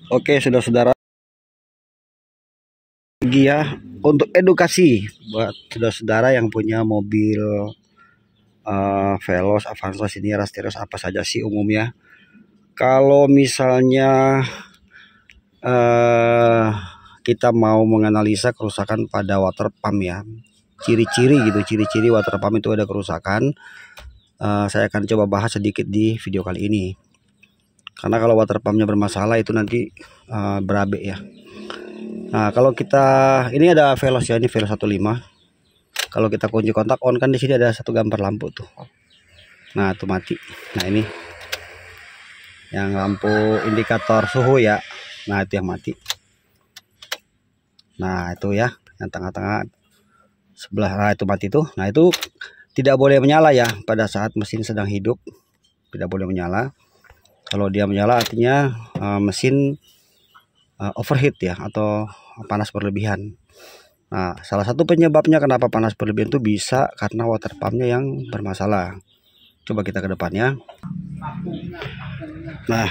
Oke, saudara-saudara, ya untuk edukasi buat saudara-saudara yang punya mobil Veloz, Avanza, Siniera, Terios, apa saja sih umumnya. Kalau misalnya kita mau menganalisa kerusakan pada water pump ya, ciri-ciri water pump itu ada kerusakan. Saya akan coba bahas sedikit di video kali ini. Karena kalau water pumpnya bermasalah itu nanti berabe ya. Nah, kalau kita ini ada Veloz ya, ini Veloz 15. Kalau kita kunci kontak on kan di sini ada satu gambar lampu tuh. Nah, itu mati. Nah, ini yang lampu indikator suhu ya. Nah, itu yang mati. Nah, itu ya, yang tengah-tengah sebelah itu mati tuh. Nah, itu tidak boleh menyala ya pada saat mesin sedang hidup. Tidak boleh menyala. Kalau dia menyala artinya mesin overheat ya, atau panas berlebihan. Nah, salah satu penyebabnya kenapa panas berlebihan itu bisa karena water pumpnya yang bermasalah. Coba kita ke depannya. Nah,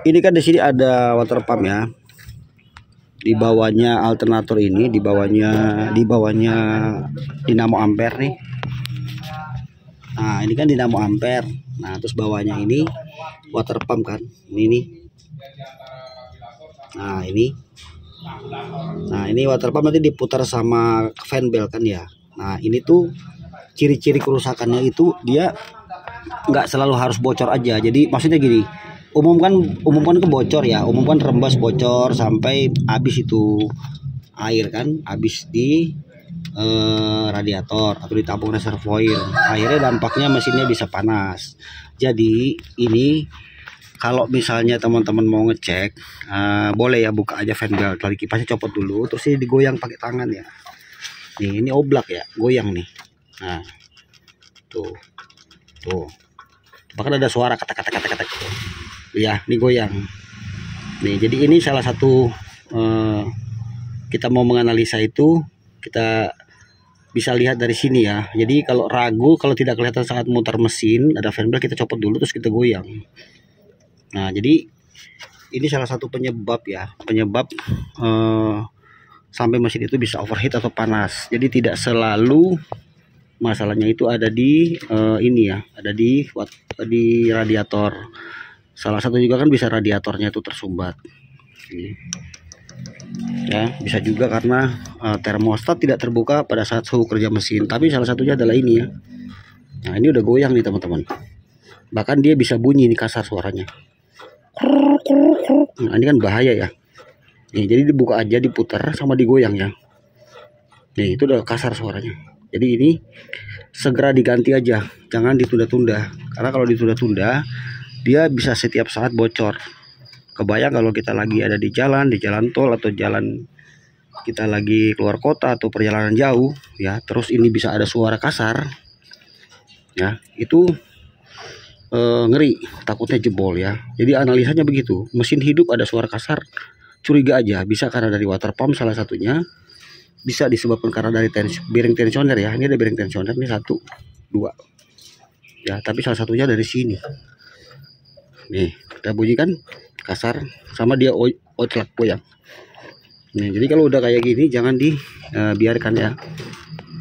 ini kan di sini ada water pump ya. Di bawahnya alternator ini, di bawahnya dinamo ampere nih. Nah, ini kan dinamo ampere. Nah, terus bawahnya ini water pump kan. Ini nih. Nah, ini water pump nanti diputar sama fan belt kan ya. Nah, ini tuh ciri-ciri kerusakannya itu dia nggak selalu harus bocor aja. Jadi maksudnya gini, umumkan kebocor ya, umumkan rembas bocor sampai habis itu air kan, habis di radiator atau di tabung reservoir. Akhirnya dampaknya mesinnya bisa panas. Jadi ini kalau misalnya teman-teman mau ngecek, boleh ya buka aja fan belt, tali kipasnya copot dulu, terus ini digoyang pakai tangan ya. Nih, ini oblak ya, goyang nih. Nah, tuh. Bahkan ada suara kata-kata gitu. Ya, ini goyang. Nih, jadi ini salah satu kita mau menganalisa itu, kita bisa lihat dari sini ya. Jadi kalau ragu, kalau tidak kelihatan saat muter mesin, ada fan belt kita copot dulu terus kita goyang. Nah, jadi ini salah satu penyebab ya, sampai mesin itu bisa overheat atau panas. Jadi tidak selalu masalahnya itu ada di ini ya, ada di radiator. Salah satu juga kan bisa radiatornya itu tersumbat. Ya, bisa juga karena termostat tidak terbuka pada saat suhu kerja mesin. Tapi salah satunya adalah ini ya. Nah, ini udah goyang nih teman-teman. Bahkan dia bisa bunyi nih, kasar suaranya. Nah, ini kan bahaya ya. Nih, jadi dibuka aja, diputar sama digoyang ya. Nih, itu udah kasar suaranya. Jadi ini segera diganti aja, jangan ditunda-tunda. Karena kalau ditunda-tunda, dia bisa setiap saat bocor. Kebayang kalau kita lagi ada di jalan tol atau jalan kita lagi keluar kota atau perjalanan jauh ya, terus ini bisa ada suara kasar. Ya, itu ngeri, takutnya jebol ya. Jadi analisanya begitu, mesin hidup ada suara kasar, curiga aja, bisa karena dari water pump salah satunya, bisa disebabkan karena dari bearing tensioner ya. Ini ada bearing tensioner nih 1, 2 ya, tapi salah satunya dari sini nih, kita bunyikan kasar sama dia ocelak goyang. Nih, jadi kalau udah kayak gini jangan dibiarkan ya.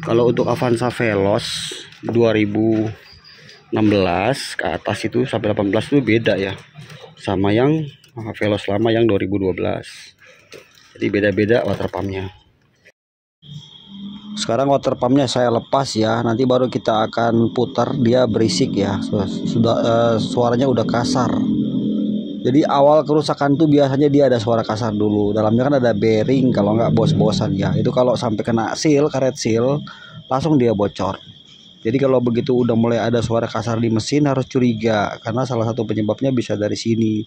Kalau untuk Avanza Veloz 2016 ke atas itu sampai 18 itu beda ya sama yang Veloz lama yang 2012. Jadi beda-beda water pumpnya. Sekarang water pumpnya saya lepas ya, nanti baru kita akan putar, dia berisik ya, suaranya udah kasar. Jadi awal kerusakan tuh biasanya dia ada suara kasar dulu. Dalamnya kan ada bearing, kalau nggak bos-bosan ya. Itu kalau sampai kena karet seal, langsung dia bocor. Jadi kalau begitu udah mulai ada suara kasar di mesin harus curiga, karena salah satu penyebabnya bisa dari sini.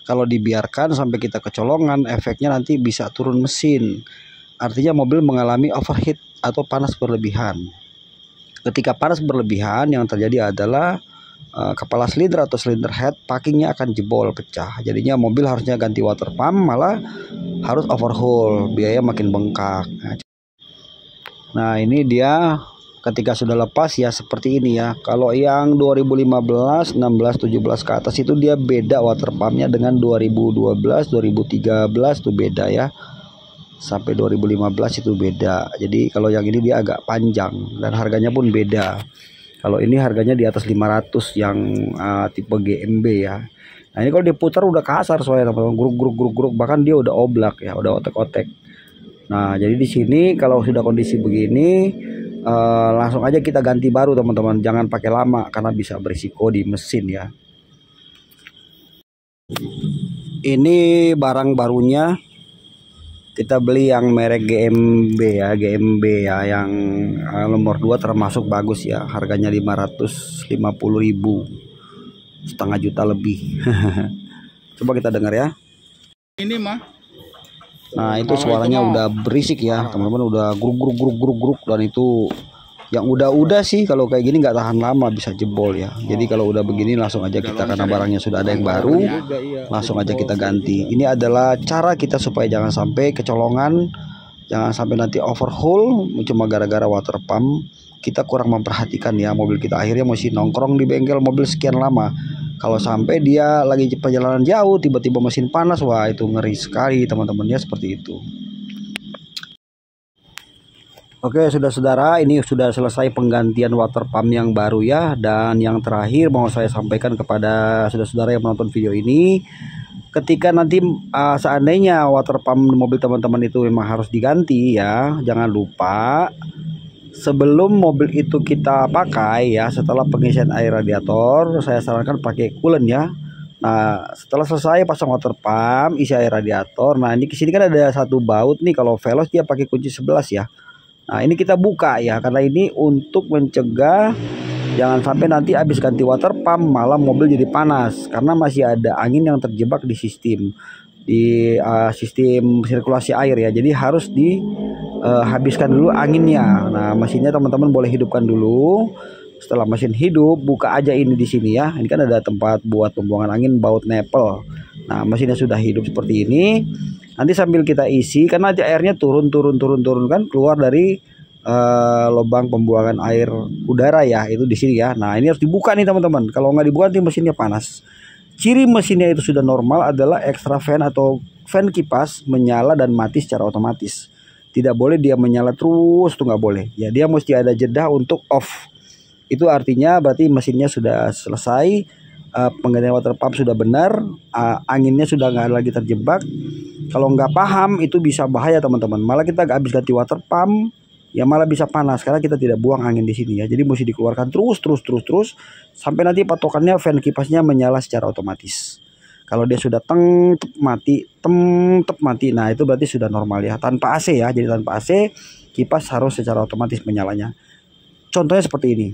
Kalau dibiarkan sampai kita kecolongan, efeknya nanti bisa turun mesin. Artinya mobil mengalami overheat atau panas berlebihan. Ketika panas berlebihan, yang terjadi adalah kepala silinder atau silinder head packingnya akan jebol, pecah. Jadinya mobil harusnya ganti water pump, malah harus overhaul, biaya makin bengkak. Nah, ini dia ketika sudah lepas ya seperti ini ya. Kalau yang 2015, 16, 17 ke atas itu dia beda water pumpnya dengan 2012, 2013 tuh beda ya. Sampai 2015 itu beda. Jadi kalau yang ini dia agak panjang dan harganya pun beda. Kalau ini harganya di atas 500 yang tipe GMB ya. Nah ini kalau diputar udah kasar soalnya teman-teman, gruk, bahkan dia udah oblak ya, udah otek-otek. Nah jadi di sini kalau sudah kondisi begini langsung aja kita ganti baru teman-teman, jangan pakai lama karena bisa berisiko di mesin ya. Ini barang barunya, kita beli yang merek GMB ya, yang nomor 2 termasuk bagus ya, harganya 550.000, setengah juta lebih. Coba kita dengar ya. Ini mah. Nah itu suaranya udah berisik ya teman-teman, udah gruk, dan itu yang udah sih kalau kayak gini nggak tahan lama, bisa jebol ya. Jadi kalau udah begini langsung aja kita, karena barangnya sudah ada yang baru, langsung aja kita ganti. Ini adalah cara kita supaya jangan sampai kecolongan, jangan sampai nanti overhaul cuma gara-gara water pump kita kurang memperhatikan ya. Mobil kita akhirnya masih nongkrong di bengkel mobil sekian lama. Kalau sampai dia lagi perjalanan jauh tiba-tiba mesin panas, wah itu ngeri sekali teman-teman ya, seperti itu. Oke saudara-saudara, ini sudah selesai penggantian water pump yang baru ya. Dan yang terakhir mau saya sampaikan kepada saudara-saudara yang menonton video ini, ketika nanti seandainya water pump mobil teman-teman itu memang harus diganti ya, jangan lupa sebelum mobil itu kita pakai ya, setelah pengisian air radiator, saya sarankan pakai coolant ya. Nah setelah selesai pasang water pump, isi air radiator, nah ini kesini kan ada satu baut nih, kalau Veloz dia pakai kunci 11 ya. Nah ini kita buka ya, karena ini untuk mencegah jangan sampai nanti habis ganti water pump malah mobil jadi panas, karena masih ada angin yang terjebak di sistem sistem sirkulasi air ya. Jadi harus dihabiskan dulu anginnya. Nah mesinnya teman-teman boleh hidupkan dulu. Setelah mesin hidup, buka aja ini di sini ya. Ini kan ada tempat buat pembuangan angin, baut nepel. Nah mesinnya sudah hidup seperti ini. Nanti sambil kita isi, karena aja airnya turun kan, keluar dari lubang pembuangan air udara ya, itu di sini ya. Nah ini harus dibuka nih teman-teman. Kalau nggak dibuka nanti mesinnya panas. Ciri mesinnya itu sudah normal adalah extra fan atau fan kipas menyala dan mati secara otomatis. Tidak boleh dia menyala terus, tuh nggak boleh. Ya dia mesti ada jeda untuk off. Itu artinya berarti mesinnya sudah selesai, penggantian water pump sudah benar, anginnya sudah nggak lagi terjebak. Kalau nggak paham itu bisa bahaya teman-teman. Malah kita habis ganti water pump ya malah bisa panas karena kita tidak buang angin di sini ya. Jadi mesti dikeluarkan terus sampai nanti patokannya fan kipasnya menyala secara otomatis. Kalau dia sudah tep mati, nah itu berarti sudah normal ya, tanpa AC ya. Jadi tanpa AC kipas harus secara otomatis menyalanya. Contohnya seperti ini.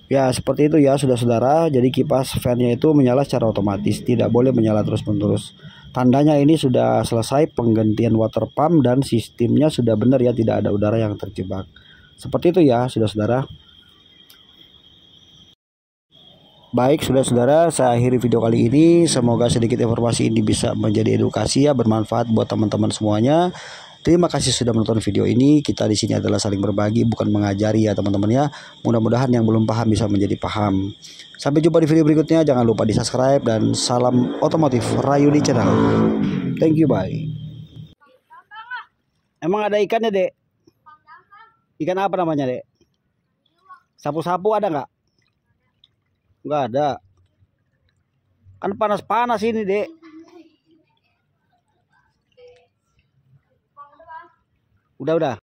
Ya seperti itu ya saudara-saudara. Jadi kipas fan-nya itu menyala secara otomatis, tidak boleh menyala terus-menerus. Tandanya ini sudah selesai penggantian water pump dan sistemnya sudah benar ya, tidak ada udara yang terjebak. Seperti itu ya saudara-saudara. Baik saudara-saudara, saya akhiri video kali ini. Semoga sedikit informasi ini bisa menjadi edukasi ya, bermanfaat buat teman-teman semuanya. Terima kasih sudah menonton video ini. Kita di sini adalah saling berbagi, bukan mengajari ya teman-teman ya. Mudah-mudahan yang belum paham bisa menjadi paham. Sampai jumpa di video berikutnya. Jangan lupa di subscribe dan salam otomotif Rayudi Channel. Thank you, bye. Emang ada ikannya dek? Ikan apa namanya dek? Sapu-sapu ada nggak? Nggak ada. Kan panas-panas ini dek. Udah.